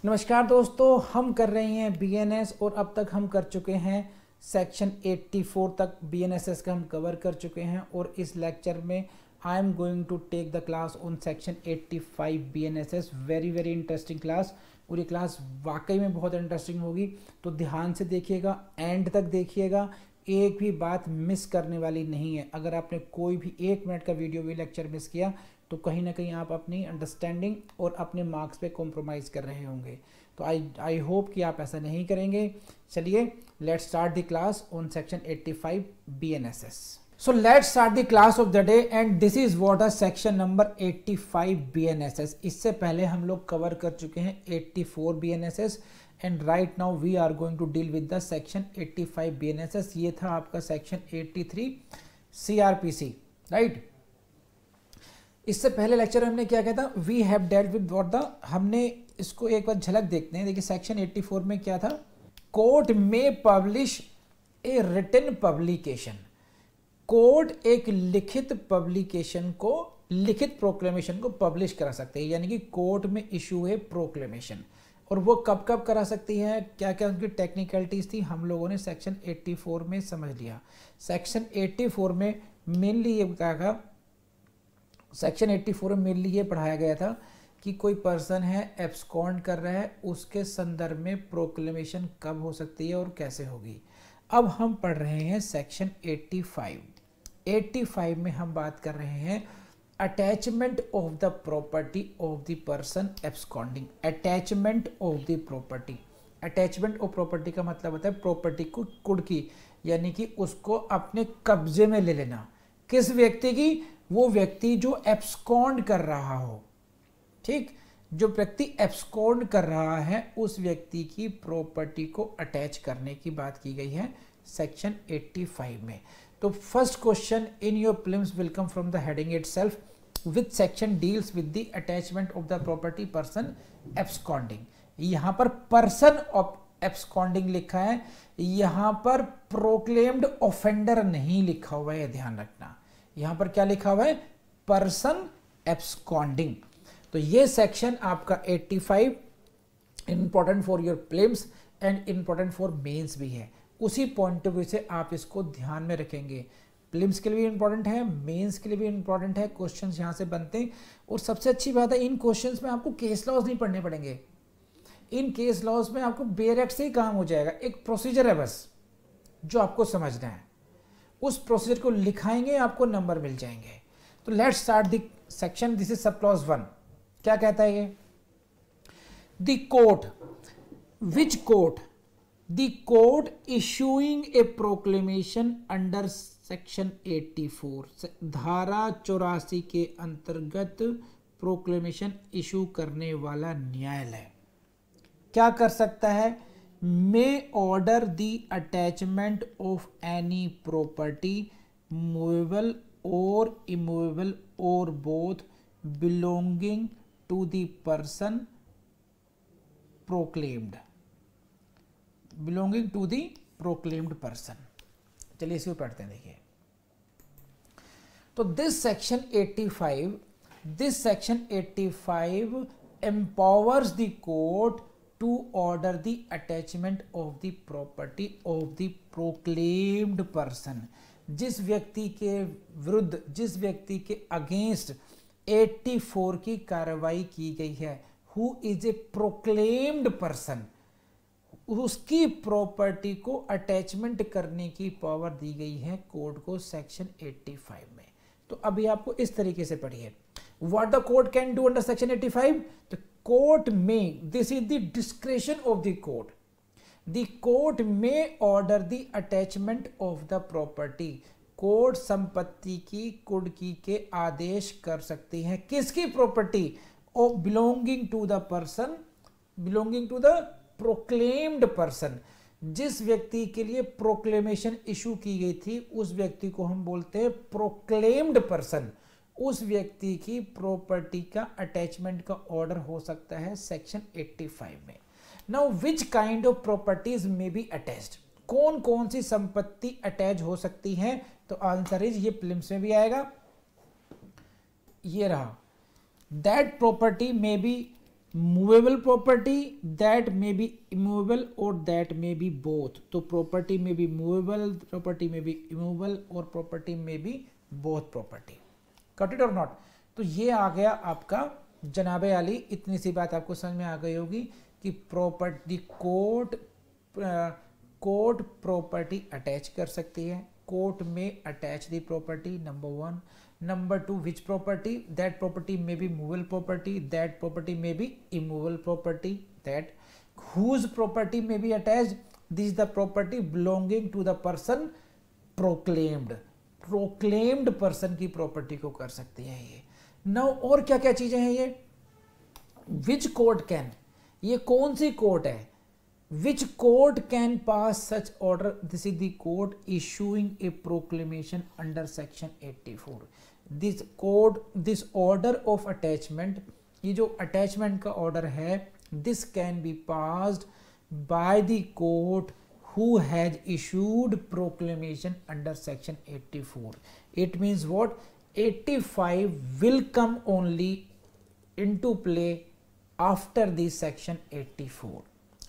नमस्कार दोस्तों, हम कर रहे हैं बीएनएस और अब तक हम कर चुके हैं सेक्शन 84 तक बीएनएसएस का हम कवर कर चुके हैं। और इस लेक्चर में I am going to take the class on section 85 BNSS. Very interesting class, और ये क्लास वाकई में बहुत इंटरेस्टिंग होगी, तो ध्यान से देखिएगा, एंड तक देखिएगा, एक भी बात मिस करने वाली नहीं है। अगर आपने कोई भी 1 मिनट का वीडियो भी लेक्चर मिस किया तो कहीं ना कहीं आप अपनी अंडरस्टैंडिंग और अपने मार्क्स पे कॉम्प्रोमाइज़ कर रहे होंगे। तो आई होप कि आप ऐसा नहीं करेंगे। चलिए, let's start the class on section 85 BNSS। So let's start the class of the day and this is what a section number 85 BNSS। इससे पहले हम लोग कवर कर चुके हैं 84 BNSS and right now we are going to deal with the section 85 BNSS। ये था आपका section 83 CRPC, राइट। इससे पहले लेक्चर में हमने क्या कहता, we have dealt with what the, हमने इसको एक बार झलक देखते हैं। देखिए सेक्शन 84 में क्या था, कोर्ट में publish a written publication. Court एक लिखित पब्लिकेशन को, लिखित प्रोक्लेमेशन को पब्लिश करा सकते हैं, यानी कि कोर्ट में इशू है प्रोक्लेमेशन। और वो कब कब करा सकती है, क्या क्या उनकी टेक्निकलिटीज थी, हम लोगों ने सेक्शन 84 में समझ लिया। सेक्शन 84 में मेनली ये क्या था, सेक्शन 84 में मेनली ये पढ़ाया गया था कि कोई पर्सन है एब्सकॉन्ड कर रहा है, उसके संदर्भ में प्रोक्लेमेशन कब हो सकती है और कैसे होगी। अब हम पढ़ रहे हैं सेक्शन 85 में हम बात कर रहे हैं attachment of the property of the person absconding. Attachment of the property, attachment of property का मतलब होता है प्रॉपर्टी को कुड़की, यानी कि उसको अपने कब्जे में ले लेना। किस व्यक्ति की, वो व्यक्ति जो एब्सकॉन्ड कर रहा हो, ठीक, जो व्यक्ति एब्सकॉन्ड कर रहा है उस व्यक्ति की प्रॉपर्टी को अटैच करने की बात की गई है सेक्शन 85 में। तो first question in your prelims will come from the heading itself, which section deals with the attachment of the property person absconding. यहाँ पर पर्सन ऑफ एब्सकॉन्डिंग लिखा है, यहाँ पर प्रोक्लेम्ड ऑफेंडर नहीं लिखा हुआ है, ध्यान रखना। यहाँ पर क्या लिखा हुआ है, पर्सन एब्सकॉन्डिंग। तो ये सेक्शन आपका 85 important for your prelims and important for mains भी है। उसी पॉइंट ऑफ व्यू से आप इसको ध्यान में रखेंगे। प्रीलिम्स के लिए भी इंपॉर्टेंट है, मेंस के लिए भी इंपॉर्टेंट है, क्वेश्चंस यहाँ से बनते हैं। और सबसे अच्छी बात है, इन क्वेश्चंस में आपको केस लॉज नहीं पढ़ने पड़ेंगे। इन केस लॉज में आपको बेयर एक्ट से ही काम हो जाएगा। एक प्रोसीजर है बस जो आपको समझना है, उस प्रोसीजर को लिखाएंगे, आपको नंबर मिल जाएंगे। तो let's start the section. This is sub clause 1। क्या कहता है ये, the court, which court, the court issuing A proclamation under section 84, धारा 84 के अंतर्गत प्रोक्लेमेशन इशू करने वाला न्यायालय क्या कर सकता है, may order the attachment of any property, movable or immovable or both, belonging to the person proclaimed, belonging to the proclaimed person। चलिए इसको पढ़ते हैं। देखिए, तो this section 85 empowers the court to order the attachment of the property of the proclaimed person। जिस व्यक्ति के विरुद्ध, जिस व्यक्ति के अगेंस्ट 84 की कार्रवाई की गई है, who is a proclaimed person, उसकी प्रॉपर्टी को अटैचमेंट करने की पावर दी गई है कोर्ट को सेक्शन 85 में। तो अभी आपको इस तरीके से पढ़िए, what the court can do under section 85। तो कोर्ट में, this is the discretion of the court, the court may order the attachment of the property. Court संपत्ति की कुड़की के आदेश कर सकती है। किसकी property, of belonging to the person, belonging to the proclaimed person. जिस व्यक्ति के लिए प्रोक्लेमेशन इशू की गई थी उस व्यक्ति को हम बोलते हैं प्रोक्लेम्ड पर्सन। उस व्यक्ति की प्रॉपर्टी का अटैचमेंट का ऑर्डर हो सकता है सेक्शन 85 में। Now which kind of properties में बी अटैच्ड, कौन कौन सी संपत्ति अटैच हो सकती है। तो आंसर इज, ये प्रीलिम्स में भी आएगा, ये रहा, that property may be movable property that may be immovable और दैट मे बी बोथ। तो property may be movable, property may be immovable और property may be both property. Cut it और नॉट। तो ये आ गया आपका जनाबे अली, इतनी सी बात आपको समझ में आ गई होगी कि प्रॉपर्टी कोर्ट प्रॉपर्टी अटैच कर सकती है, court may attach the property, number 1। Number 2, which property, that property may be movable property, that property may be immovable property, that whose property may be attached, this is the property belonging to the person proclaimed। Proclaimed person की property को कर सकती है ये। Now और क्या क्या चीजें हैं ये, विच कोर्ट कैन, ये कौन सी कोर्ट है, which court can pass such order, this is the court issuing A proclamation under section 84। This court, this order of attachment, ये जो अटैचमेंट का ऑर्डर है, this can be passed by the court who has issued proclamation under section 84। it means what, 85 will come only into play after the section 84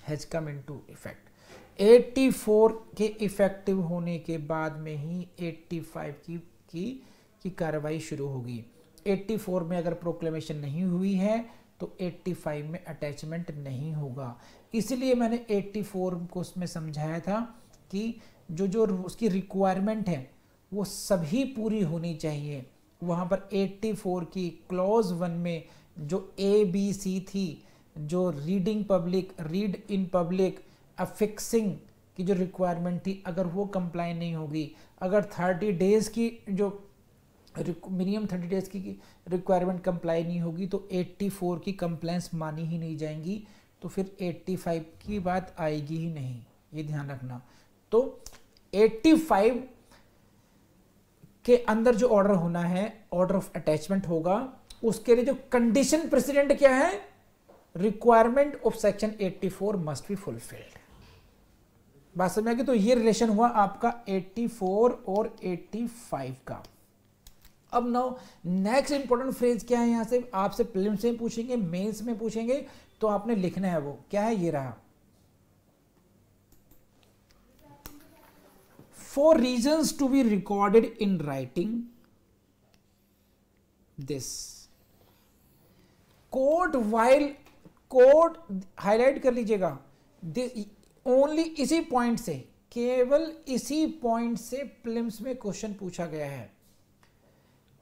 has come into effect। 84 के effective होने के बाद में ही 85 की कार्रवाई शुरू होगी। 84 में अगर प्रोक्लेमेशन नहीं हुई है तो 85 में अटैचमेंट नहीं होगा। इसलिए मैंने 84 को उसमें समझाया था कि जो उसकी रिक्वायरमेंट है वो सभी पूरी होनी चाहिए। वहाँ पर 84 की क्लॉज 1 में जो ABC थी, जो reading public, read in public, affixing की जो रिक्वायरमेंट थी, अगर वो कंप्लाई नहीं होगी, अगर 30 डेज की जो मिनिमम 30 डेज की रिक्वायरमेंट कंप्लाई नहीं होगी तो 84 की कंप्लेंट्स मानी ही नहीं जाएंगी, तो फिर 85 की बात आएगी ही नहीं, ये ध्यान रखना। तो 85 के अंदर जो ऑर्डर होना है, ऑर्डर ऑफ अटैचमेंट होगा, उसके लिए जो कंडीशन प्रेसिडेंट क्या है, requirement of section 84 must be fulfilled. बात समझ में आ गई। तो ये रिलेशन हुआ आपका 84 और 85 का। अब नाउ नेक्स्ट इंपॉर्टेंट फ्रेज क्या है, यहां से आपसे प्रीलिम्स में पूछेंगे, मेंस में पूछेंगे, तो आपने लिखना है वो क्या है, ये रहा। For reasons to be recorded in writing this court while, court highlight कर लीजिएगा, दिस ओनली, इसी पॉइंट से, केवल इसी पॉइंट से प्रीलिम्स में क्वेश्चन पूछा गया है।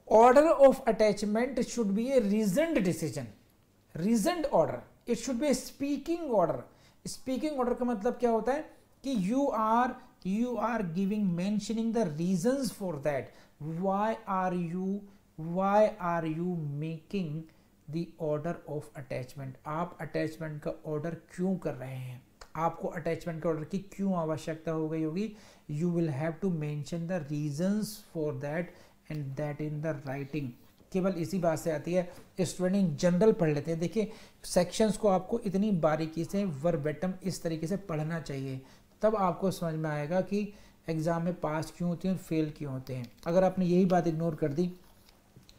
Order of attachment should be a reasoned decision, reasoned order, it should be a speaking order. Speaking order का मतलब क्या होता है कि you are giving, mentioning the reasons for that, why are you making the order of attachment. आप attachment का order क्यों कर रहे हैं, आपको अटैचमेंट के ऑर्डर की क्यों आवश्यकता हो गई होगी, you will have to mention the reasons for that and that in the writing. केवल इसी बात से आती है। स्टूडेंट इन जनरल पढ़ लेते हैं। देखिए सेक्शंस को आपको इतनी बारीकी से वर्बेटम इस तरीके से पढ़ना चाहिए, तब आपको समझ में आएगा कि एग्जाम में पास क्यों होते हैं और फेल क्यों होते हैं। अगर आपने यही बात इग्नोर कर दी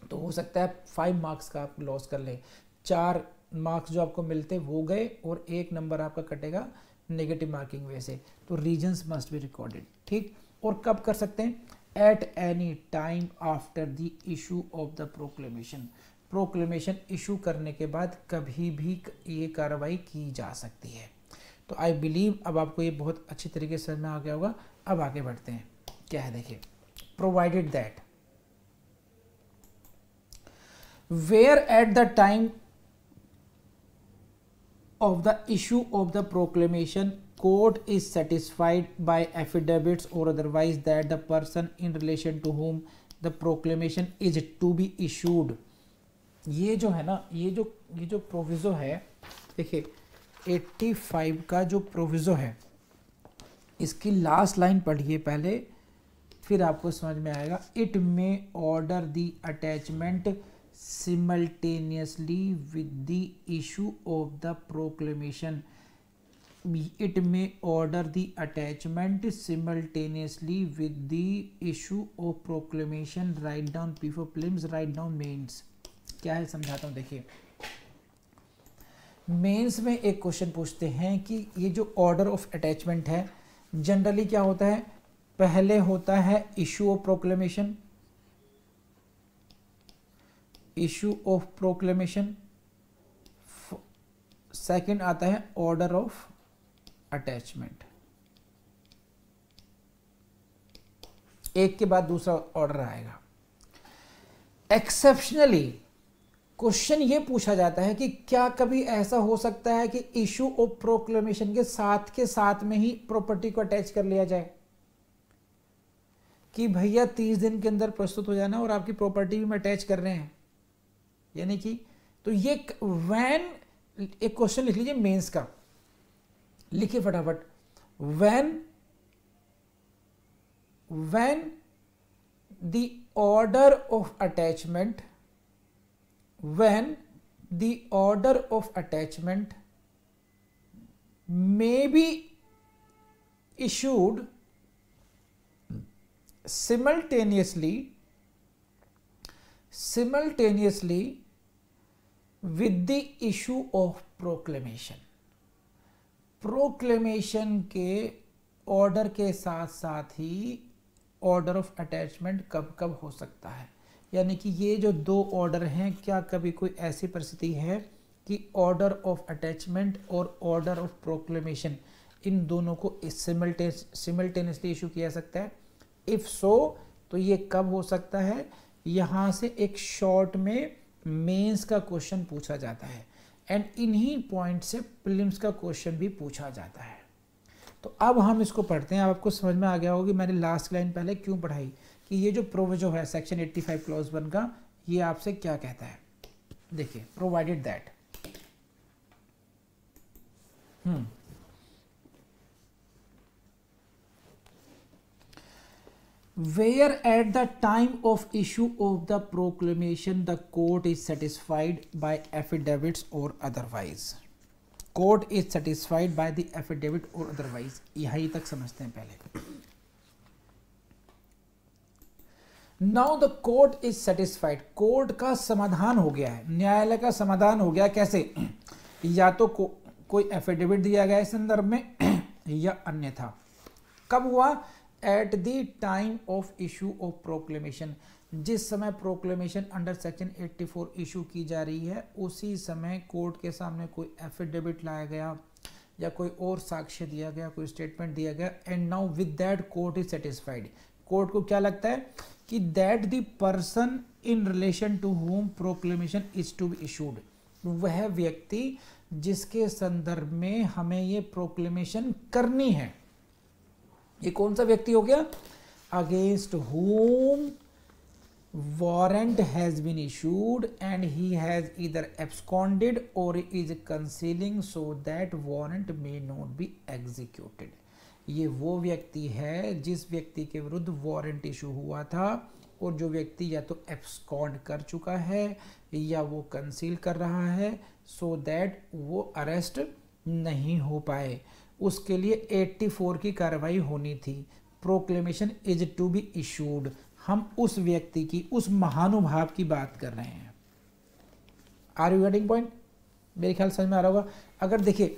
तो हो सकता है 5 मार्क्स का आप लॉस कर लें। 4 मार्क्स जो आपको मिलते वो गए और 1 नंबर आपका कटेगा नेगेटिव मार्किंग वजह से। तो रीजंस मस्ट बी रिकॉर्डेड, ठीक। और कब कर सकते हैं, at any time after the issue of the proclamation. Proclamation issue करने के बाद कभी भी ये कार्रवाई की जा सकती है। तो आई बिलीव अब आपको ये बहुत अच्छी तरीके से समझ में आ गया होगा। अब आगे बढ़ते हैं, क्या है देखिए, provided that where at the time of the issue of the proclamation court is satisfied by affidavits or otherwise that the person in relation to whom the proclamation is to be issued। ये जो है ना, ये जो proviso है, देखिए 85 का जो प्रोविज़ो है, इसकी लास्ट लाइन पढ़िए पहले, फिर आपको समझ में आएगा। इट में order the attachment simultaneously with the issue of the proclamation। it may order the attachment simultaneously with the issue of proclamation। write down before prelims, write down mains। क्या है समझाता हूँ, देखिए मेंस में एक क्वेश्चन पूछते हैं कि ये जो ऑर्डर ऑफ अटैचमेंट है जनरली क्या होता है, पहले होता है issue of proclamation, issue of proclamation, second आता है ऑर्डर ऑफ अटैचमेंट, एक के बाद दूसरा ऑर्डर आएगा। एक्सेप्शनली क्वेश्चन ये पूछा जाता है कि क्या कभी ऐसा हो सकता है कि इशू ऑफ प्रोक्लेमेशन के साथ में ही प्रॉपर्टी को अटैच कर लिया जाए, कि भैया 30 दिन के अंदर प्रस्तुत हो जाना और आपकी प्रॉपर्टी भी हम अटैच कर रहे हैं, यानी कि तो ये व्हेन, एक क्वेश्चन लिख लीजिए मेंस का, लिखिए फटाफट, when the order of attachment may be issued simultaneously with the issue of proclamation, proclamation के ऑर्डर के साथ साथ ही ऑर्डर ऑफ अटैचमेंट कब कब हो सकता है, यानी कि ये जो दो ऑर्डर हैं, क्या कभी कोई ऐसी परिस्थिति है कि ऑर्डर ऑफ अटैचमेंट और ऑर्डर ऑफ प्रोक्लेमेशन इन दोनों को सिमल्टेनियसली इशू किया सकता है? इफ सो तो ये कब हो सकता है? यहाँ से एक शॉर्ट में मेंस का क्वेश्चन पूछा जाता है एंड इन्हीं पॉइंट से प्रीलिम्स का क्वेश्चन भी पूछा जाता है। तो अब हम इसको पढ़ते हैं। अब आपको समझ में आ गया होगा कि मैंने लास्ट लाइन पहले क्यों पढ़ाई, कि ये जो प्रोविजो है सेक्शन 85 क्लॉज 1 का, ये आपसे क्या कहता है। देखिए, provided that where at the time of issue of the proclamation the court is satisfied by affidavits or otherwise, court is satisfied by the affidavit or otherwise, यही तक समझते हैं पहले। now the court is satisfied, court का समाधान हो गया है, न्यायालय का समाधान हो गया। कैसे? या तो कोई एफिडेविट दिया गया इस संदर्भ में या अन्यथा। कब हुआ? Eight the time of issue of proclamation, जिस समय प्रोक्लेमेशन अंडर सेक्शन 84 इशू की जा रही है उसी समय कोर्ट के सामने कोई एफिडेविट लाया गया या कोई और साक्ष्य दिया गया, कोई स्टेटमेंट दिया गया, and now with that court is satisfied. Court को क्या लगता है कि that the person in relation to whom proclamation is to be issued, वह व्यक्ति जिसके संदर्भ में हमें ये प्रोक्लेमेशन करनी है, ये कौन सा व्यक्ति हो गया? Against whom warrant has been issued and he has either absconded or is concealing so that warrant may not be executed। ये वो व्यक्ति है जिस व्यक्ति के विरुद्ध वारंट इशू हुआ था और जो व्यक्ति या तो एब्सकॉन्ड कर चुका है या वो कंसील कर रहा है सो दैट वो अरेस्ट नहीं हो पाए, उसके लिए 84 की कार्रवाई होनी थी। Proclamation is to be issued, हम उस व्यक्ति की, उस महानुभाव की बात कर रहे हैं। Are you getting point? मेरे ख्याल समझ में आ रहा होगा। अगर देखिए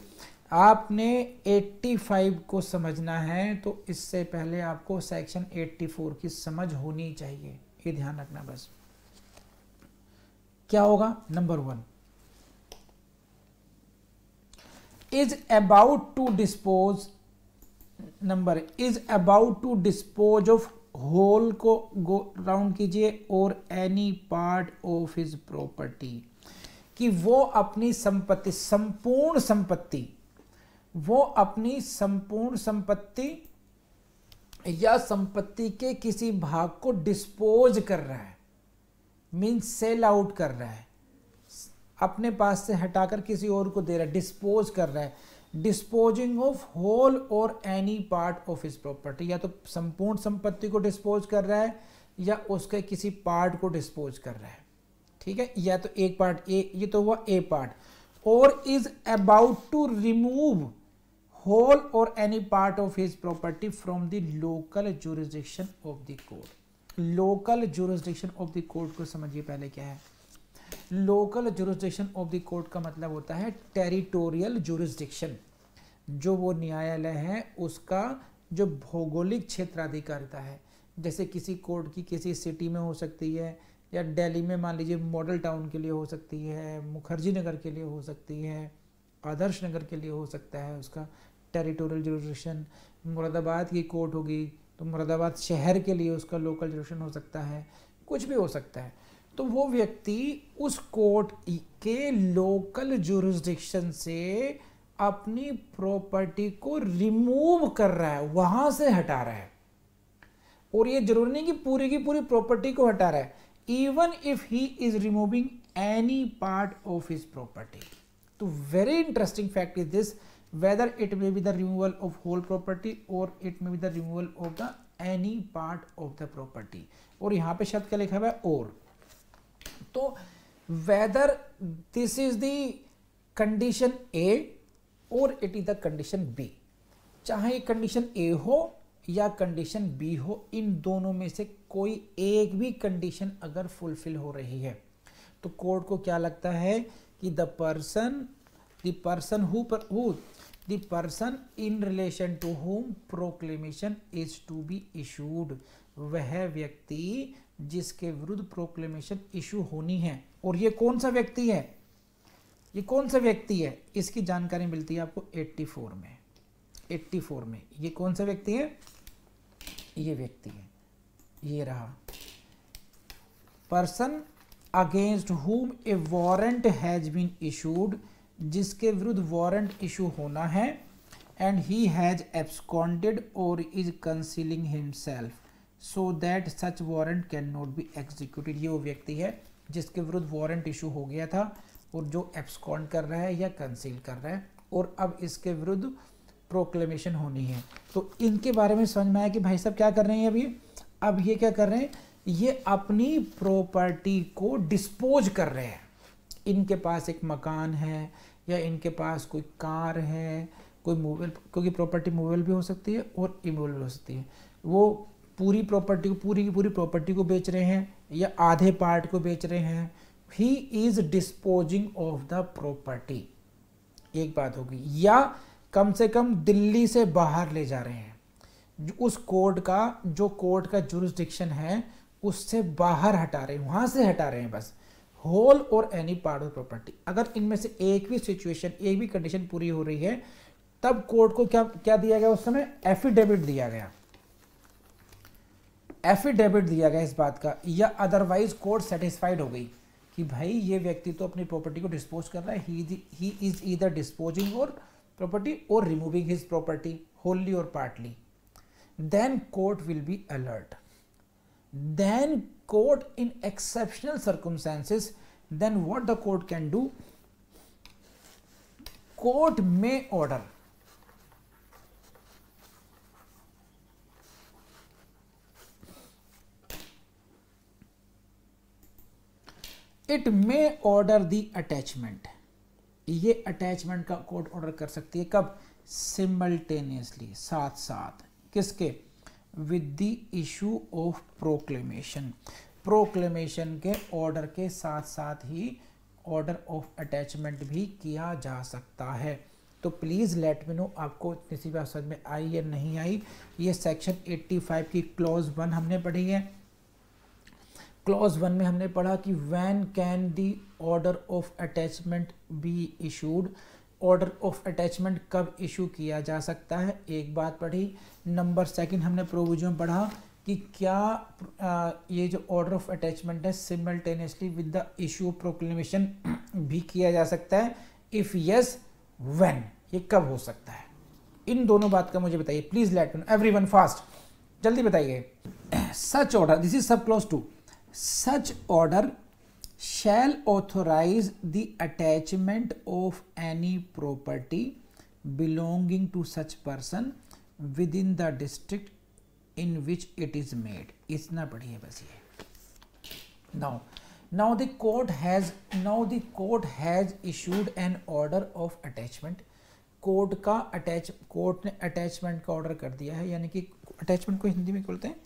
आपने 85 को समझना है तो इससे पहले आपको सेक्शन 84 की समझ होनी चाहिए, ये ध्यान रखना बस। क्या होगा? Number 1 is about to dispose, number is about to dispose of whole को गो राउंड कीजिए और any part of his property, कि वो अपनी संपत्ति, संपूर्ण संपत्ति, वो अपनी संपूर्ण संपत्ति या संपत्ति के किसी भाग को डिस्पोज कर रहा है, मीन्स सेल आउट कर रहा है, अपने पास से हटाकर किसी और को दे रहा है, डिस्पोज कर रहा है। डिस्पोजिंग ऑफ होल और any part of his property, या तो संपूर्ण संपत्ति को डिस्पोज कर रहा है या उसके किसी पार्ट को डिस्पोज कर रहा है, ठीक है, या तो एक पार्ट ए, ये तो हुआ ए पार्ट, और is about to remove whole और any part of his property from the local jurisdiction of the court. Local jurisdiction of the court को समझिए पहले क्या है। Local jurisdiction of the court का मतलब होता है टेरिटोरियल जुरिस्डिक्शन, जो वो न्यायालय है उसका जो भौगोलिक क्षेत्राधिकारिता है। जैसे किसी कोर्ट की किसी सिटी में हो सकती है, या दिल्ली में मान लीजिए मॉडल टाउन के लिए हो सकती है, मुखर्जी नगर के लिए हो सकती है, आदर्श नगर के लिए हो सकता है उसका टेरिटोरियल जुरिस्डिक्शन। मुरादाबाद की कोर्ट होगी तो मुरादाबाद शहर के लिए उसका लोकल जुरिस्डिक्शन हो सकता है, कुछ भी हो सकता है। तो वो व्यक्ति उस कोर्ट के लोकल जुरिस्डिक्शन से अपनी प्रॉपर्टी को रिमूव कर रहा है, वहां से हटा रहा है। और ये जरूरी नहीं कि पूरी की पूरी प्रॉपर्टी को हटा रहा है, even if he is removing any part of his property. तो very interesting fact is this, whether it may be the removal of whole property or it may be the removal of the any part of the property। और यहाँ पे शब्द क्या लिखा हुआ है और, तो whether this is the condition A or it is the condition B, चाहे कंडीशन A हो या कंडीशन B हो, इन दोनों में से कोई एक भी कंडीशन अगर फुलफिल हो रही है तो कोर्ट को क्या लगता है कि the person in relation to whom proclamation is to be issued, वह व्यक्ति जिसके विरुद्ध प्रोक्लेमेशन इशू होनी है। और ये कौन सा व्यक्ति है, ये कौन सा व्यक्ति है, इसकी जानकारी मिलती है आपको 84 में। 84 में ये कौन सा व्यक्ति है, ये व्यक्ति है, ये रहा, person against whom a warrant has been issued, जिसके विरुद्ध वारंट इशू होना है, एंड ही हैज एब्सकॉन्डेड और is concealing himself so that such warrant can not be executed. ये वो व्यक्ति है जिसके विरुद्ध वारंट इशू हो गया था और जो एब्सकॉन्ड कर रहा है या कंसील कर रहा है, और अब इसके विरुद्ध प्रोक्लेमेशन होनी है। तो इनके बारे में समझ में आया कि भाई साहब क्या कर रहे हैं अभी, अब ये क्या कर रहे हैं, ये अपनी प्रॉपर्टी को डिस्पोज कर रहे हैं। इनके पास एक मकान है या इनके पास कोई कार है, कोई मूवेबल, क्योंकि प्रॉपर्टी मूवेबल भी हो सकती है और इमूवेबल हो सकती है, वो पूरी प्रॉपर्टी को, पूरी की पूरी प्रॉपर्टी को बेच रहे हैं या आधे पार्ट को बेच रहे हैं। He is disposing of the property, एक बात होगी, या कम से कम दिल्ली से बाहर ले जा रहे हैं, उस कोर्ट का, जो कोर्ट का जुरिस्डिक्शन है उससे बाहर हटा रहे हैं, वहां से हटा रहे हैं बस, होल और एनी पार्ट ऑफ प्रॉपर्टी। अगर इनमें से एक भी सिचुएशन, एक भी कंडीशन पूरी हो रही है, तब कोर्ट को क्या क्या दिया गया, उस समय एफिडेविट दिया गया, एफिडेविट दिया गया इस बात का, या अदरवाइज कोर्ट सेटिस्फाइड हो गई कि भाई ये व्यक्ति तो अपनी प्रॉपर्टी को डिस्पोज कर रहा है, ही इज ईदर डिस्पोजिंग और प्रॉपर्टी और रिमूविंग हिज प्रॉपर्टी होली और partly, then court will be alert. Then court in exceptional circumstances, then what the court can do, court may order, it may order the attachment, ये attachment का court order कर सकती है, कब, simultaneously, साथ साथ, किसके, with the issue of proclamation, proclamation के ऑर्डर के साथ साथ ही ऑर्डर ऑफ अटैचमेंट भी किया जा सकता है। तो प्लीज़ लेट मी नो आपको इतनी सी बात समझ में आई या नहीं आई। ये सेक्शन 85 की क्लॉज 1 हमने पढ़ी है। क्लॉज 1 में हमने पढ़ा कि when can the order of attachment be issued, order of attachment कब इशू किया जा सकता है, एक बात पढ़ी। नंबर 2 हमने प्रोविजन पढ़ा कि क्या ये जो ऑर्डर ऑफ अटैचमेंट है simultaneously with the issue of proclamation भी किया जा सकता है, इफ यस व्हेन, ये कब हो सकता है। इन दोनों बात का मुझे बताइए please, late me no everyone fast, जल्दी बताइए। Such order, this is sub clause 2, such order shall authorize the attachment of any property belonging to such person within the district in which it is made। इतना पढ़िए बस ये। now the court has issued an order of attachment। Court ने attachment का order कर दिया है, यानी कि अटैचमेंट को हिंदी में बोलते हैं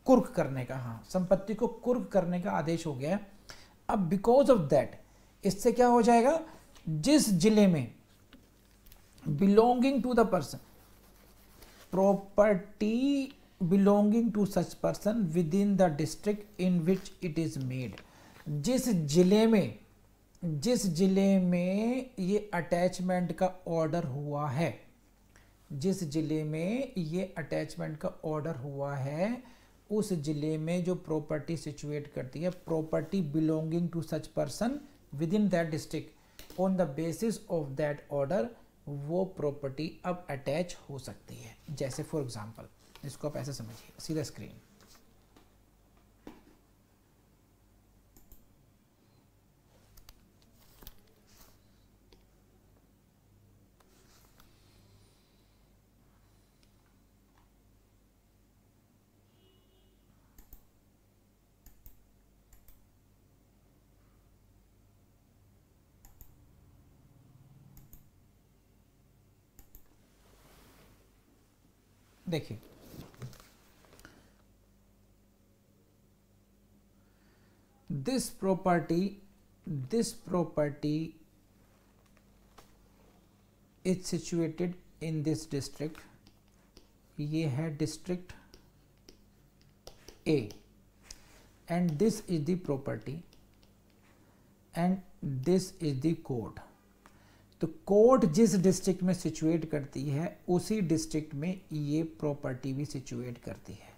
कुर्क करने का, हाँ, संपत्ति को कुर्क करने का आदेश हो गया है। अब बिकॉज ऑफ दैट इससे क्या हो जाएगा, जिस जिले में belonging to the person, property belonging to such person within the district in which it is made, जिस जिले में ये अटैचमेंट का ऑर्डर हुआ है, जिस जिले में ये अटैचमेंट का ऑर्डर हुआ है, उस जिले में जो प्रॉपर्टी सिचुएट करती है, property belonging to such person within that district on the basis of that order, वो प्रॉपर्टी अब अटैच हो सकती है। जैसे फॉर एग्जांपल, इसको आप ऐसे समझिए, सीधा स्क्रीन, देखिए this property is situated in this district, ये है district A and this is the property and this is the court। तो कोर्ट जिस डिस्ट्रिक्ट में सिचुएट करती है उसी डिस्ट्रिक्ट में ये प्रॉपर्टी भी सिचुएट करती है।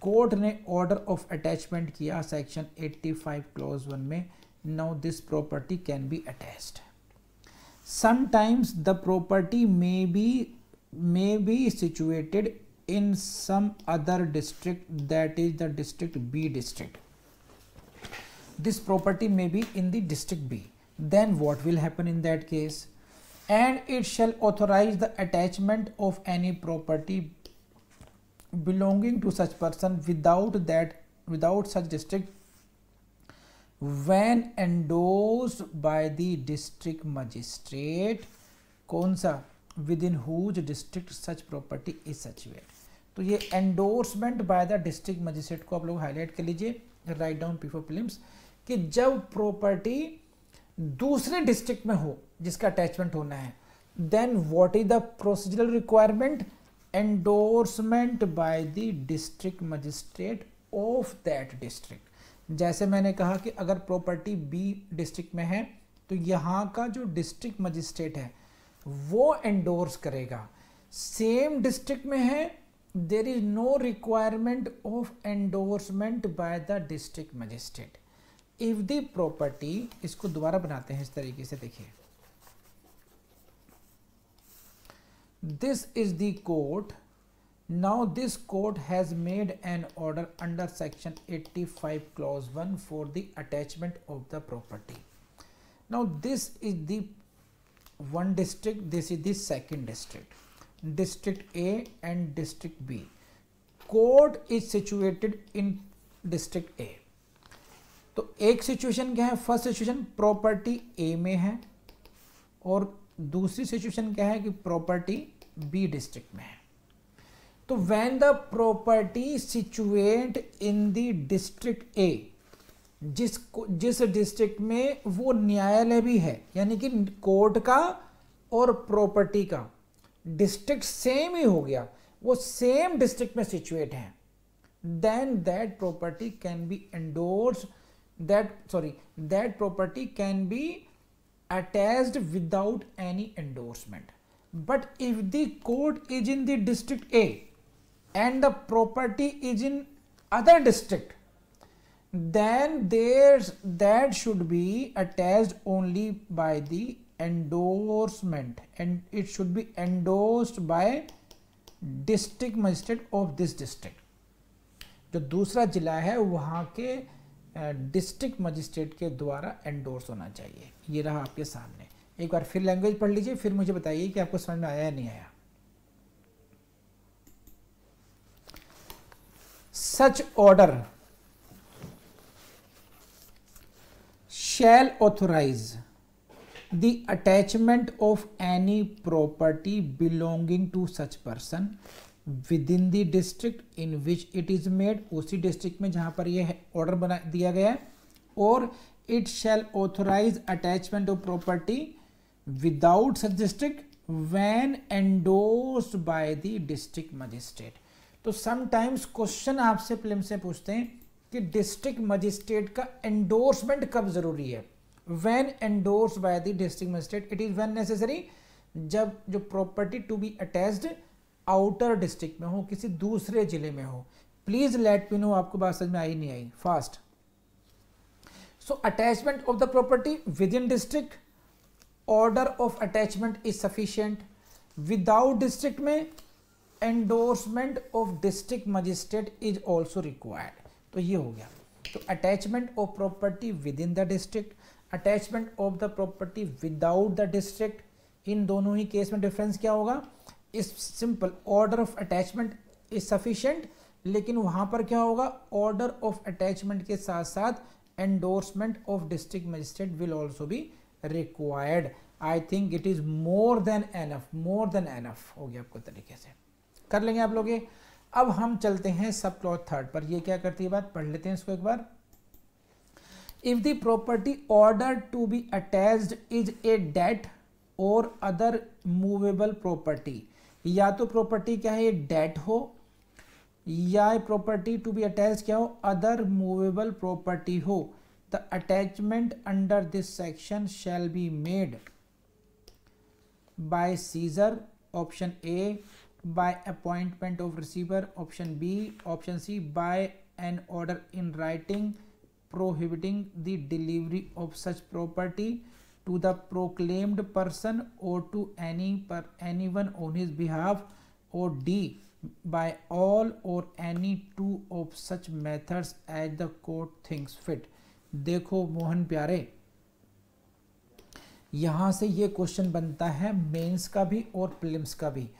कोर्ट ने ऑर्डर ऑफ अटैचमेंट किया सेक्शन 85 क्लॉज 1 में, now this property can be attached. Sometimes the property may be situated in some other district, that is the district B district. This property may be in the district B. Then what will happen in that case? And it shall authorize the attachment of any property belonging to such person without such district when endorsed by the district magistrate, कौन सा, within whose district such property is situated। तो ये endorsement by the district magistrate को आप लोग highlight कर लीजिए, write down P4 prelims, कि जब प्रॉपर्टी दूसरे डिस्ट्रिक्ट में हो जिसका अटैचमेंट होना है, then what is the procedural requirement, endorsement by the district magistrate of that district. जैसे मैंने कहा कि अगर प्रॉपर्टी बी डिस्ट्रिक्ट में है तो यहाँ का जो डिस्ट्रिक्ट मजिस्ट्रेट है वो एंडोर्स करेगा। सेम डिस्ट्रिक्ट में है, there is no requirement of endorsement by the district magistrate if the property, इसको दोबारा बनाते हैं इस तरीके से, देखिए this is the court, now this court has made an order under section 85 clause 1 for the attachment of the property। now this is the one district, this is the second district, district A and district B। court is situated in district A। तो एक situation क्या है, first situation property A में है और दूसरी situation क्या है कि प्रॉपर्टी B डिस्ट्रिक्ट में है। तो when the property situate in the district A, जिस डिस्ट्रिक्ट में वो न्यायालय भी है, यानी कि कोर्ट का और प्रॉपर्टी का डिस्ट्रिक्ट सेम ही हो गया, वो सेम डिस्ट्रिक्ट में सिचुएट है, then that property can be endorse, that property can be attached without any endorsement. But if the court is in the district a and the property is in other district, then that should be attached only by the endorsement and it should be endorsed by district magistrate of this district। जो दूसरा जिला है वहाँ के district magistrate के द्वारा endorse होना चाहिए। ये रहा आपके सामने, एक बार फिर लैंग्वेज पढ़ लीजिए, फिर मुझे बताइए कि आपको समझ में आया या नहीं आया। Such order shall authorize the attachment of any property belonging to such person within the district in which it is made, उसी डिस्ट्रिक्ट में जहां पर यह ऑर्डर बना दिया गया है, और it shall authorise attachment of property without such district when endorsed by the district magistrate. तो समटाइम्स क्वेश्चन आपसे प्रीलिम्स से पूछते हैं कि डिस्ट्रिक्ट मजिस्ट्रेट का एंडोर्समेंट कब जरूरी है। When endorsed by the district magistrate, it is when necessary, जब जो property to be attached outer district में हो, किसी दूसरे जिले में हो। प्लीज लेट मी नो आपको बात समझ में आई नहीं आई, fast. So attachment of the property within district, order of attachment is sufficient. Without district में endorsement of district magistrate is also required. तो ये हो गया। तो attachment of property within the district, attachment of the property without the district, इन दोनों ही case में डिफरेंस क्या होगा? इस simple order of attachment is sufficient, लेकिन वहां पर क्या होगा? ऑर्डर ऑफ अटैचमेंट के साथ साथ endorsement of district magistrate will also be required. I think it is more than enough, more than enough हो गया आपको तरीके से कर लेंगे आप लोग ये। अब हम चलते हैं सब क्लॉज थर्ड पर। ये क्या करती है बात, पढ़ लेते हैं इसको एक बार। If the property order to be attached is a debt और अदर मूवेबल प्रॉपर्टी, या तो प्रॉपर्टी क्या है, ये डेट हो, या प्रॉपर्टी टू बी अटैच क्या हो, अदर मूवेबल प्रॉपर्टी हो, the attachment under this section shall be made by seizure, option a, by appointment of receiver, option B, option C, by an order in writing prohibiting the delivery of such property to the proclaimed person or to anyone on his behalf, or D, by all or any two of such methods as the court thinks fit। देखो मोहन प्यारे, यहां से ये question बनता है mains का भी और प्रीलिम्स का भी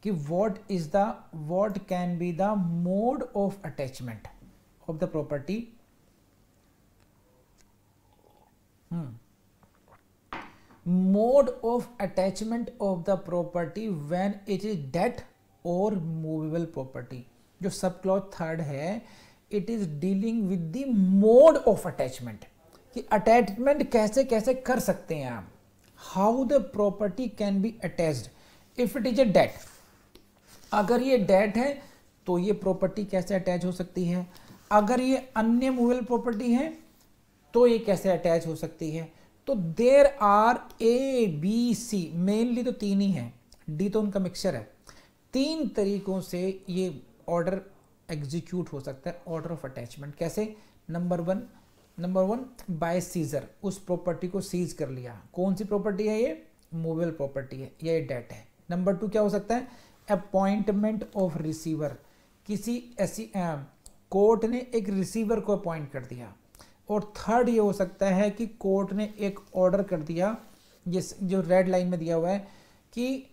कि what can be the mode of attachment of the property। Mode of attachment of the property when it is debt or movable property। जो सब क्लॉज थर्ड है, it is dealing with the mode of attachment, कि attachment कैसे कैसे कर सकते हैं आप। How the property can be attached if it is a debt. अगर ये डेट है तो ये प्रॉपर्टी कैसे अटैच हो सकती है, अगर ये अन्य मूवेबल प्रॉपर्टी है तो ये कैसे अटैच हो सकती है। तो there are A B C, mainly तो तीन ही हैं, डी तो उनका मिक्सचर है। तीन तरीकों से ये ऑर्डर एग्जीक्यूट हो सकता है, ऑर्डर ऑफ अटैचमेंट। कैसे? नंबर वन बाय सीजर, उस प्रॉपर्टी को सीज कर लिया। कौन सी प्रॉपर्टी है ये? मूवेबल प्रॉपर्टी है, ये डेट है। नंबर टू क्या हो सकता है? अपॉइंटमेंट ऑफ रिसीवर, किसी ऐसी कोर्ट ने एक रिसीवर को अपॉइंट कर दिया। और थर्ड ये हो सकता है कि कोर्ट ने एक ऑर्डर कर दिया, जिस जो रेड लाइन में दिया हुआ है, कि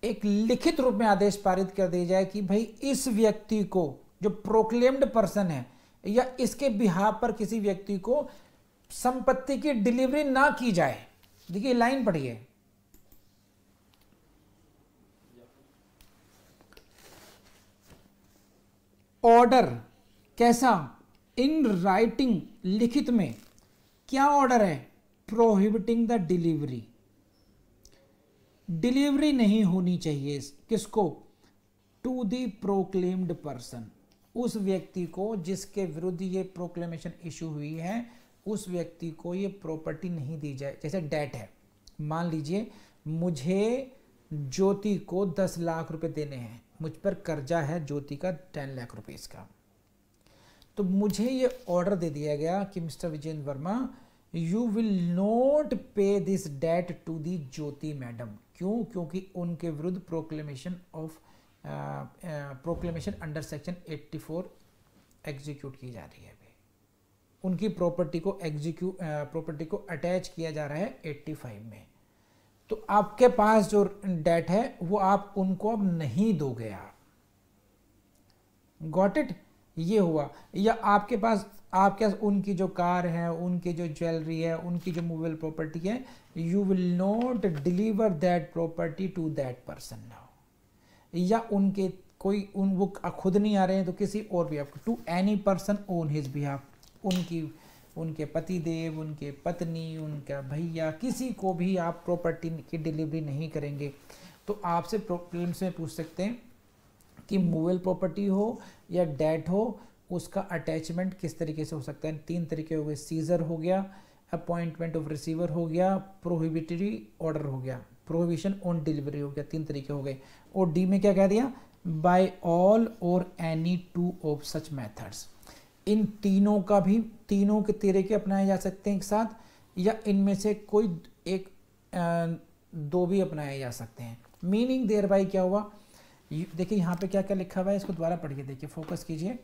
एक लिखित रूप में आदेश पारित कर दिया जाए कि भाई इस व्यक्ति को, जो प्रोक्लेम्ड पर्सन है, या इसके बिहाफ पर किसी व्यक्ति को संपत्ति की डिलीवरी ना की जाए। देखिए लाइन पढ़िए, ऑर्डर कैसा? इन राइटिंग, लिखित में। क्या ऑर्डर है? प्रोहिबिटिंग द डिलीवरी, डिलीवरी नहीं होनी चाहिए किसको? टू द प्रोक्लेम्ड पर्सन, उस व्यक्ति को जिसके विरुद्ध ये प्रोक्लेमेशन इशू हुई है, उस व्यक्ति को ये प्रॉपर्टी नहीं दी जाए। जैसे डेट है, मान लीजिए मुझे ज्योति को 10 लाख रुपए देने हैं, मुझ पर कर्जा है ज्योति का 10 लाख रुपीस का। तो मुझे ये ऑर्डर दे दिया गया कि mister Vijendra Varma, you will not pay this debt to the Jyoti madam. क्यों? क्योंकि उनके विरुद्ध प्रोक्लेमेशन अंडर सेक्शन 84 एग्जीक्यूट की जा रही है। अभी उनकी प्रॉपर्टी को अटैच किया जा रहा है 85 में। तो आपके पास जो डेट है वो आप उनको अब नहीं दोगे आप। Got it? ये हुआ। या आपके पास उनकी जो कार है, उनकी जो ज्वेलरी है, उनकी जो मूवेबल प्रॉपर्टी है, you will not deliver that property to that person now. या उनके वो खुद नहीं आ रहे हैं तो किसी और भी, आपको to any person on his behalf, उनके पति देव, उनके पत्नी, उनका भैया, किसी को भी आप प्रॉपर्टी की डिलीवरी नहीं करेंगे। तो आपसे प्रॉब्लम्स में पूछ सकते हैं कि मूवेबल प्रॉपर्टी हो या डेट हो, उसका अटैचमेंट किस तरीके से हो सकता है। 3 तरीके हो गए, सीजर हो गया, अपॉइंटमेंट ऑफ रिसीवर हो गया, प्रोहिबिटरी ऑर्डर हो गया, प्रोहिबिशन ऑन डिलीवरी हो गया। 3 तरीके हो गए। और डी में क्या कह दिया, बाय ऑल और एनी 2 ऑफ सच मेथड्स। इन तीनों का भी, तीनों के तरीके अपनाए जा सकते हैं एक साथ, या इनमें से कोई एक 2 भी अपनाए जा सकते हैं। मीनिंग देयर बाय क्या हुआ, देखिए यहाँ पे क्या क्या लिखा हुआ है, इसको दोबारा पढ़ के देखिए, फोकस कीजिए।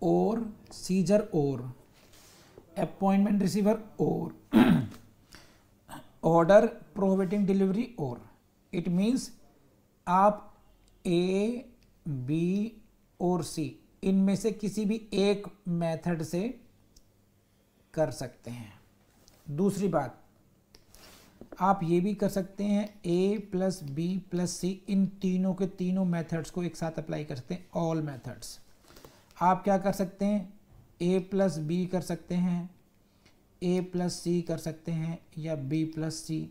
और सीजर और अपॉइंटमेंट रिसीवर और ऑर्डर प्रोहिबिटिंग डिलीवरी और, इट मीन्स आप ए, बी और सी इनमें से किसी भी एक मेथड से कर सकते हैं। दूसरी बात, आप ये भी कर सकते हैं ए प्लस बी प्लस सी, इन तीनों के तीनों मेथड्स को एक साथ अप्लाई कर सकते हैं, ऑल मेथड्स। आप क्या कर सकते हैं, ए प्लस बी कर सकते हैं, ए प्लस सी कर सकते हैं, या बी प्लस सी,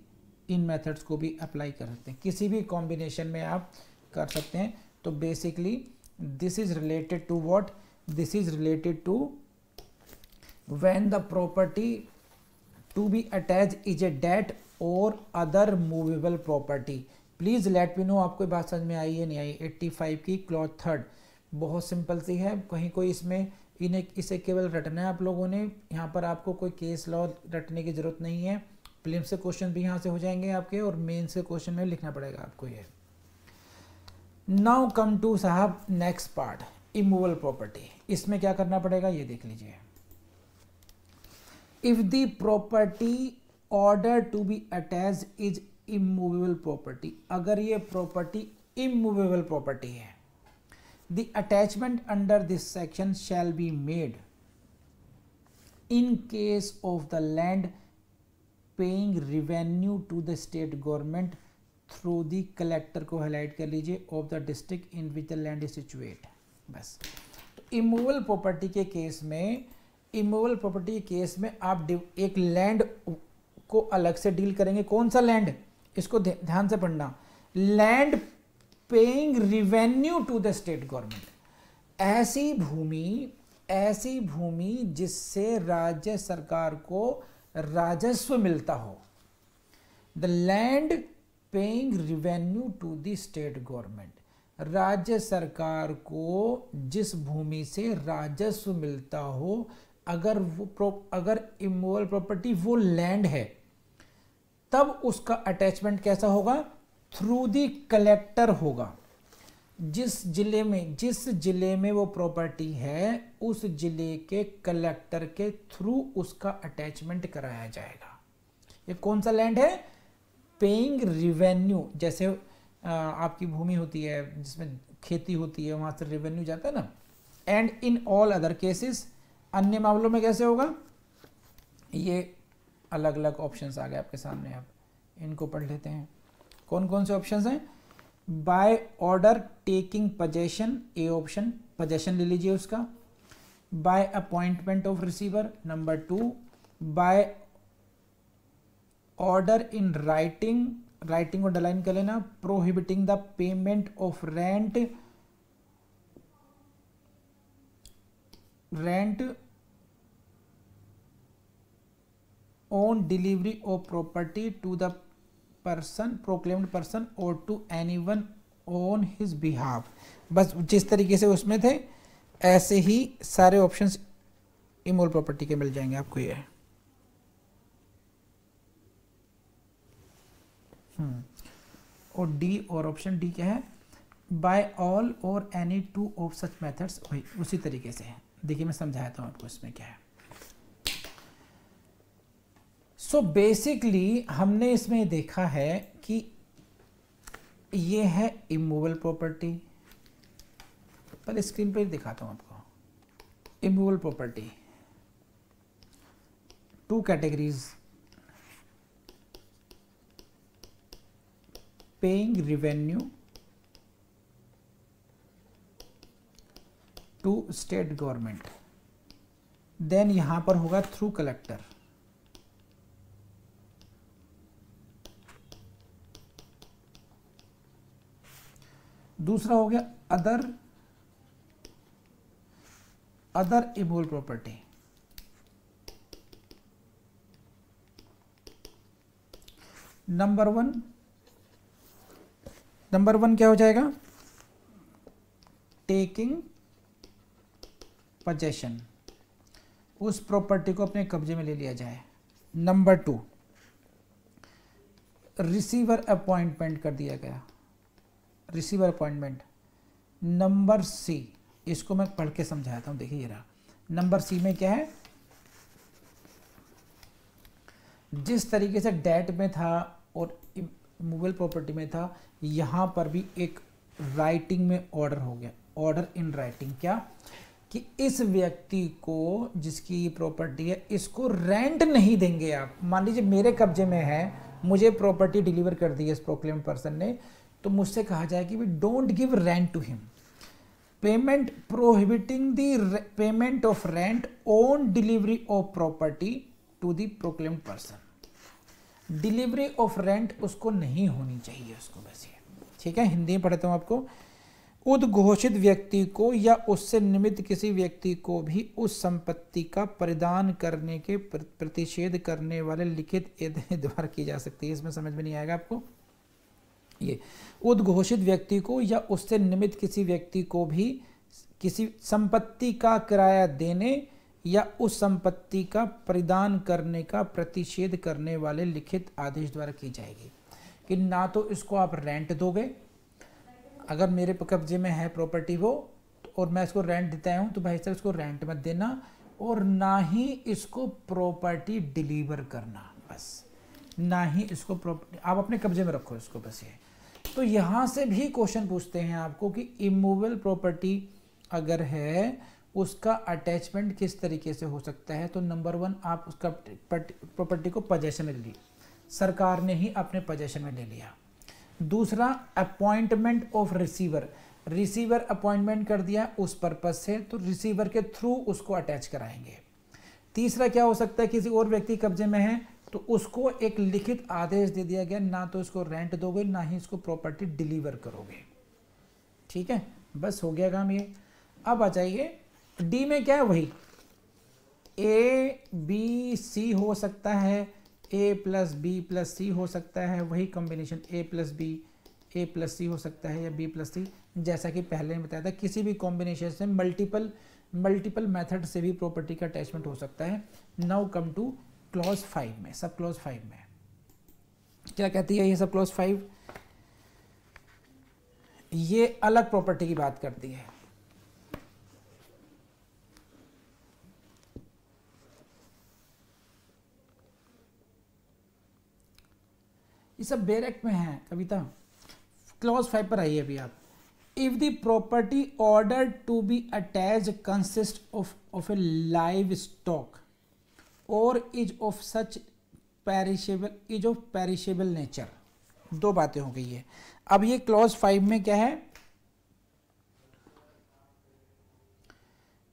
इन मेथड्स को भी अप्लाई कर सकते हैं, किसी भी कॉम्बिनेशन में आप कर सकते हैं। तो basically this is related to what, this is related to when the property to be attach is a debt और other movable property. Please let me know आपको बात समझ में आई है नहीं आई। 85 की क्लॉज 3 बहुत सिंपल सी है, कहीं कोई इसमें इसे केवल रटना है आप लोगों ने, यहाँ पर आपको कोई केस लॉ रटने की जरूरत नहीं है। प्रीलिम्स से क्वेश्चन भी यहाँ से हो जाएंगे आपके, और मेंस के क्वेश्चन में लिखना पड़ेगा आपको ये। नाउ कम टू साहब नेक्स्ट पार्ट, इमूवेबल प्रॉपर्टी। इसमें क्या करना पड़ेगा ये देख लीजिए। If the property order to be attach is immovable property, अगर ये प्रॉपर्टी इमूवेबल प्रॉपर्टी है, the attachment under this section shall be made in case of the land paying revenue to the state government through the collector को highlight कर लीजिए of the district in which the land is situated। बस immovable property के case में, immovable property के case में आप एक लैंड को अलग से डील करेंगे। कौन सा लैंड, इसको ध्यान से पढ़ना, land paying revenue to the state government, ऐसी भूमि जिससे राज्य सरकार को राजस्व मिलता हो। The land paying revenue to the state government, राज्य सरकार को जिस भूमि से राजस्व मिलता हो, अगर इमूवेबल प्रॉपर्टी वो लैंड है, तब उसका अटैचमेंट कैसा होगा, थ्रू दी कलेक्टर होगा। जिस जिले में वो प्रॉपर्टी है, उस जिले के कलेक्टर के थ्रू उसका अटैचमेंट कराया जाएगा। ये कौन सा लैंड है, पेइंग रिवेन्यू। जैसे आपकी भूमि होती है जिसमें खेती होती है, वहां से रिवेन्यू जाता है ना। And in all other cases, अन्य मामलों में कैसे होगा, ये अलग अलग ऑप्शंस आ गए आपके सामने, आप इनको पढ़ लेते हैं। कौन कौन से ऑप्शंस हैं, by order taking possession, a option, possession ले लीजिए उसका। By appointment of receiver, number 2। By order in writing, writing को अंडरलाइन कर लेना, prohibiting the payment of rent on delivery of property to the person, proclaimed person, और to anyone on his behalf. बस जिस तरीके से उसमें थे ऐसे ही सारे ऑप्शंस इमूवेबल प्रॉपर्टी के मिल जाएंगे आपको। ये और डी, और ऑप्शन डी क्या है, बाय ऑल और एनी 2 ऑफ सच मेथड्स, वही उसी तरीके से है। देखिए मैं समझाता हूँ आपको इसमें क्या है। सो बेसिकली हमने इसमें देखा है कि ये है इमूवेबल प्रॉपर्टी। पहले स्क्रीन पर दिखाता हूं आपको। Immovable property 2 categories, paying revenue to state government, then यहां पर होगा थ्रू कलेक्टर। दूसरा हो गया other immovable property. Number one क्या हो जाएगा? टेकिंग पोजेशन, उस प्रॉपर्टी को अपने कब्जे में ले लिया जाए। नंबर 2 रिसीवर अपॉइंटमेंट कर दिया गया, रिसीवर अपॉइंटमेंट। नंबर सी, इसको मैं पढ़ के समझाता हूं, देखिए ये रहा। नंबर सी में क्या है? जिस तरीके से डेट में था और मूवेबल प्रॉपर्टी में था, यहां पर भी एक राइटिंग में ऑर्डर हो गया, ऑर्डर इन राइटिंग। क्या कि इस व्यक्ति को, जिसकी प्रॉपर्टी है, इसको रेंट नहीं देंगे आप। मान लीजिए मेरे कब्जे में है, मुझे प्रॉपर्टी डिलीवर कर दी है इस प्रोक्लेम पर्सन ने, तो मुझसे कहा जाए कि we don't give rent to him, payment prohibiting the payment of rent on delivery of property to the proclaimed person. Delivery of rent उसको नहीं होनी चाहिए, उसको बस ये, ठीक है। हिंदी में पढ़ता हूं आपको। उद्घोषित व्यक्ति को या उससे निमित्त किसी व्यक्ति को भी उस संपत्ति का परिधान करने के प्रतिषेध करने वाले लिखित द्वारा की जा सकती है। इसमें समझ में नहीं आएगा आपको ये। उद्घोषित व्यक्ति को या उससे निमित्त किसी व्यक्ति को भी किसी संपत्ति का किराया देने या उस संपत्ति का परिधान करने का प्रतिषेध करने वाले लिखित आदेश द्वारा की जाएगी। कि ना तो इसको आप रेंट दोगे, अगर मेरे कब्जे में है प्रॉपर्टी वो, और मैं इसको रेंट देता हूं, तो भाई साहब इसको रेंट मत देना, और ना ही इसको प्रॉपर्टी डिलीवर करना, बस ना ही इसको प्रॉपर्टी आप अपने कब्जे में रखो इसको, बस ये। तो यहां से भी क्वेश्चन पूछते हैं आपको कि इमूवेबल प्रॉपर्टी अगर है, उसका अटैचमेंट किस तरीके से हो सकता है। तो नंबर 1, आप उसका प्रॉपर्टी को पोजेशन में ले ली, सरकार ने ही अपने पोजेशन में ले लिया। दूसरा, appointment of receiver, receiver appointment कर दिया उस पर्पज से, तो रिसीवर के थ्रू उसको अटैच कराएंगे। तीसरा क्या हो सकता है, किसी और व्यक्ति कब्जे में है तो उसको एक लिखित आदेश दे दिया गया, ना तो इसको रेंट दोगे ना ही इसको प्रॉपर्टी डिलीवर करोगे, ठीक है। बस हो गया काम ये। अब आ जाइए डी में, क्या है वही ए बी सी हो सकता है, ए प्लस बी प्लस सी हो सकता है, वही कॉम्बिनेशन ए प्लस बी ए प्लस सी हो सकता है, या बी प्लस सी, जैसा कि पहले में बताया था। किसी भी कॉम्बिनेशन से मल्टीपल मेथड से भी प्रॉपर्टी का अटैचमेंट हो सकता है। नाउ कम टू क्लॉज 5 में, सब क्लॉज 5 में क्या कहती है ये सब क्लॉज 5? ये अलग प्रॉपर्टी की बात करती है। ये सब बेयर एक्ट में है कविता। क्लॉज 5 पर आइए अभी आप। If the property order to be attach consist of a livestock और इज ऑफ पेरिशेबल नेचर। दो बातें हो गई है। अब ये क्लॉज 5 में क्या है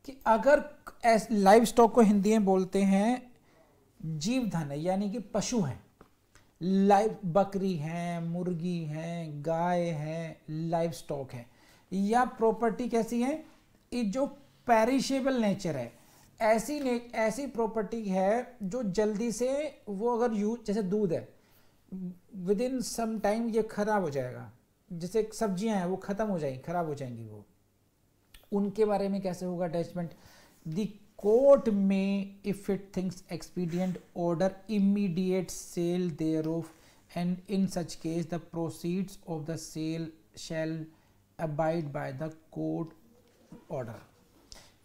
कि अगर लाइव स्टॉक को हिंदी में बोलते हैं जीव धन है, यानी कि पशु है, लाइव बकरी है, मुर्गी है, गाय है, लाइव स्टॉक है, या प्रॉपर्टी कैसी है जो पेरिशेबल नेचर है, ऐसी प्रॉपर्टी है जो जल्दी से वो अगर यूज, जैसे दूध है, विद इन सम टाइम ये खराब हो जाएगा, जैसे सब्जियां हैं वो खत्म हो जाएंगी, खराब हो जाएंगी, वो उनके बारे में कैसे होगा attachment. The court may if it thinks expedient order immediate sale thereof and in such case the proceeds of the sale shall abide by the court order।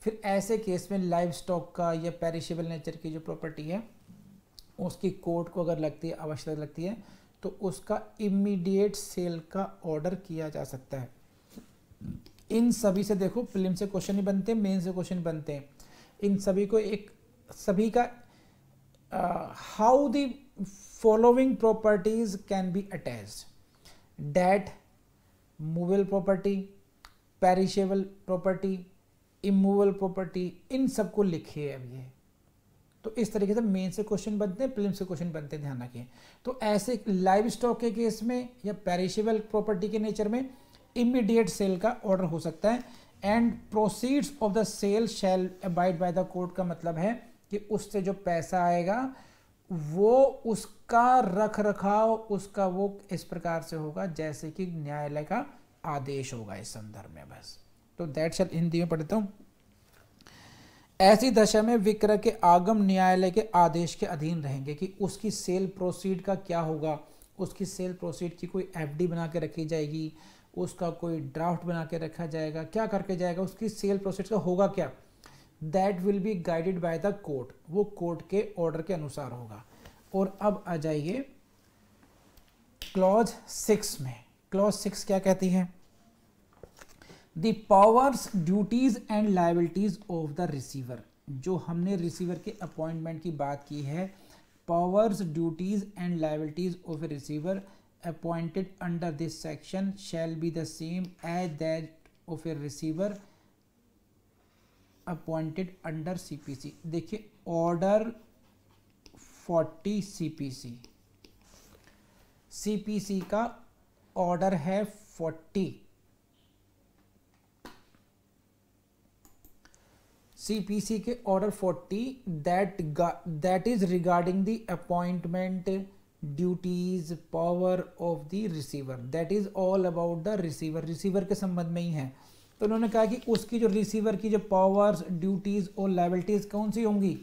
फिर ऐसे केस में लाइव स्टॉक का या पेरिशेबल नेचर की जो property है उसकी court को अगर लगती है, आवश्यकता लगती है, तो उसका इमीडिएट सेल का ऑर्डर किया जा सकता है। इन सभी से देखो, प्रीलिम से क्वेश्चन ही बनते हैं, मेन से क्वेश्चन बनते हैं। इन सभी को सभी का how the following properties can be attached: debt, movable property, perishable property, immovable property, इन सबको लिखिए अब ये। तो इस तरीके से मेन से क्वेश्चन बनते हैं, प्रीलिम्स से क्वेश्चन बनते हैं, ध्यान रखिए। तो ऐसे लाइव स्टॉक के केस में या पेरिशेबल प्रॉपर्टी के नेचर में इमीडिएट सेल का ऑर्डर हो सकता है। And proceeds of the sale shall abide by the court का मतलब है कि उससे जो पैसा आएगा वो उसका रख रखाव उसका वो इस प्रकार से होगा जैसे कि न्यायालय का आदेश होगा इस संदर्भ में। बस तो दैट शैल, हिंदी में पढ़ता हूँ। ऐसी दशा में विक्रय के आगम न्यायालय के आदेश के अधीन रहेंगे कि उसकी सेल प्रोसीड का क्या होगा। उसकी सेल प्रोसीड की कोई एफडी बना के रखी जाएगी, उसका कोई ड्राफ्ट बना के रखा जाएगा, क्या करके जाएगा, उसकी सेल प्रोसीड का होगा क्या। That will be guided by the court, वो कोर्ट के ऑर्डर के अनुसार होगा। और अब आ जाइए क्लॉज 6 में। क्लॉज 6 क्या कहती है? The powers, duties and liabilities of the receiver. जो हमने रिसीवर के अपॉइंटमेंट की बात की है, powers, duties and liabilities of a receiver appointed under this section shall be the same as that of a receiver appointed under CPC. देखिए order 40 CPC, CPC का order है 40, सीपीसी के order 40 that is regarding the appointment, duties, power of the receiver. That is all about the receiver, receiver के संबंध में ही है। तो उन्होंने कहा कि उसकी जो रिसीवर की जो पावर्स, ड्यूटीज और लायबिलिटीज कौन सी होंगी,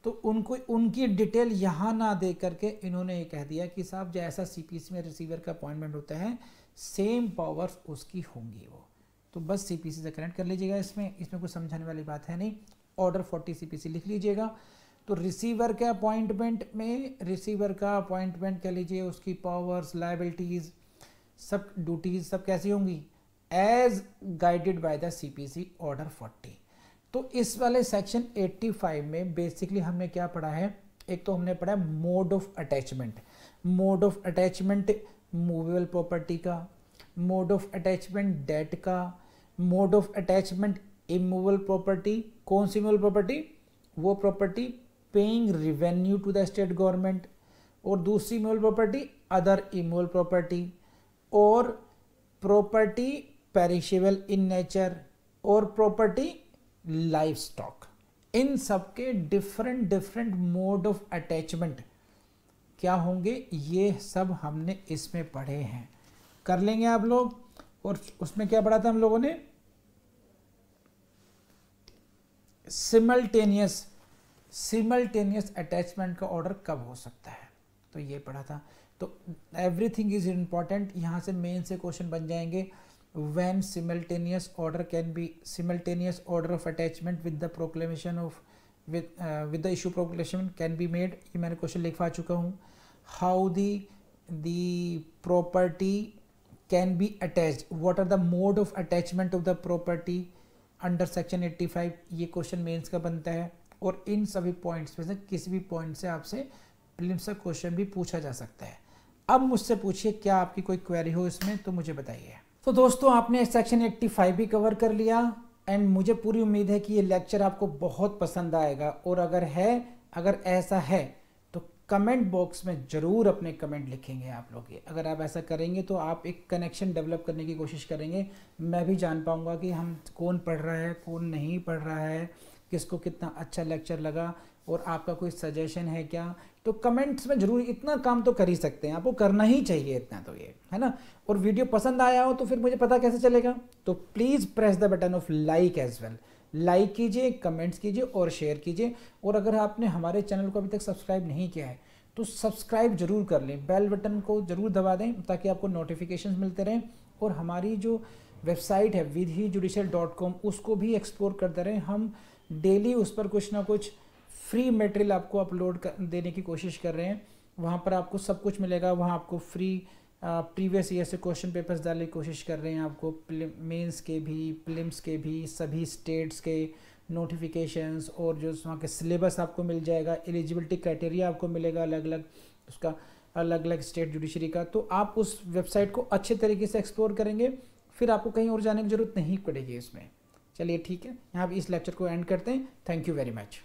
तो उनको उनकी डिटेल यहाँ ना दे करके इन्होंने ये कह दिया कि साहब जैसा सीपीसी में रिसीवर का अपॉइंटमेंट होता है सेम पावर्स उसकी होंगी वो। तो बस सीपीसी से कनेक्ट कर लीजिएगा, इसमें कुछ समझाने वाली बात है नहीं। ऑर्डर 40 सीपीसी लिख लीजिएगा। तो रिसीवर के अपॉइंटमेंट में, रिसीवर का अपॉइंटमेंट कह लीजिए, उसकी पावर्स, लायबिलिटीज, सब ड्यूटीज सब कैसी होंगी, as guided by the CPC order 40। तो इस वाले सेक्शन 85 में बेसिकली हमने क्या पढ़ा है? एक तो हमने पढ़ा mode of attachment, mode of attachment movable property का, मोड ऑफ अटैचमेंट डेट का, mode of attachment immovable property. कौन सी इमूवेबल प्रॉपर्टी? वो property paying revenue to the state government. और दूसरी immovable property other immovable property. और property perishable in nature और property life stock. इन सबके डिफरेंट मोड ऑफ अटैचमेंट क्या होंगे, ये सब हमने इसमें पढ़े हैं। कर लेंगे आप लोग। और उसमें क्या पढ़ा था हम लोगों ने? सिमल्टेनियस अटैचमेंट का ऑर्डर कब हो सकता है, तो ये पढ़ा था। तो एवरीथिंग इज इम्पॉर्टेंट, यहाँ से मेन से क्वेश्चन बन जाएंगे। when simultaneous order can be simultaneous order of attachment with the proclamation of with the issue proclamation can be made, ये मैंने क्वेश्चन लिखवा चुका हूँ। how the property can be attached, what are the mode of attachment of the property under section 85, ये question mains का बनता है। और इन सभी पॉइंट्स में से किसी भी पॉइंट से आपसे प्रीलिम्स का क्वेश्चन भी पूछा जा सकता है। अब मुझसे पूछिए क्या आपकी कोई क्वेरी हो इसमें, तो मुझे बताइए। तो दोस्तों आपने सेक्शन 85 भी कवर कर लिया एंड मुझे पूरी उम्मीद है कि ये लेक्चर आपको बहुत पसंद आएगा। और अगर ऐसा है तो कमेंट बॉक्स में ज़रूर अपने कमेंट लिखेंगे आप लोग। अगर आप ऐसा करेंगे तो आप एक कनेक्शन डेवलप करने की कोशिश करेंगे, मैं भी जान पाऊँगा कि हम कौन पढ़ रहा है कौन नहीं पढ़ रहा है, किसको कितना अच्छा लेक्चर लगा और आपका कोई सजेशन है क्या। तो कमेंट्स में जरूर, इतना काम तो कर ही सकते हैं, आपको करना ही चाहिए इतना, तो ये है ना। और वीडियो पसंद आया हो तो फिर मुझे पता कैसे चलेगा, तो please press the button of like as well. Like कीजिए, कमेंट्स कीजिए और शेयर कीजिए। और अगर आपने हमारे चैनल को अभी तक सब्सक्राइब नहीं किया है तो सब्सक्राइब जरूर कर लें, बेल बटन को जरूर दबा दें ताकि आपको नोटिफिकेशन मिलते रहें। और हमारी जो वेबसाइट है vidhi-judicial.com उसको भी एक्सप्लोर करते रहें। हम डेली उस पर कुछ ना कुछ फ्री मटेरियल आपको अपलोड देने की कोशिश कर रहे हैं। वहाँ पर आपको सब कुछ मिलेगा, वहाँ आपको फ्री प्रीवियस ईयर से क्वेश्चन पेपर्स डालने की कोशिश कर रहे हैं। आपको मेंस के भी, प्रीलिम्स के भी, सभी स्टेट्स के नोटिफिकेशंस और जो वहाँ के सिलेबस आपको मिल जाएगा। एलिजिबिलिटी क्राइटेरिया आपको मिलेगा अलग अलग, उसका अलग अलग स्टेट जुडिशरी का। तो आप उस वेबसाइट को अच्छे तरीके से एक्सप्लोर करेंगे, फिर आपको कहीं और जाने की ज़रूरत नहीं पड़ेगी इसमें। चलिए ठीक है, यहाँ इस लेक्चर को एंड करते हैं। Thank you very much.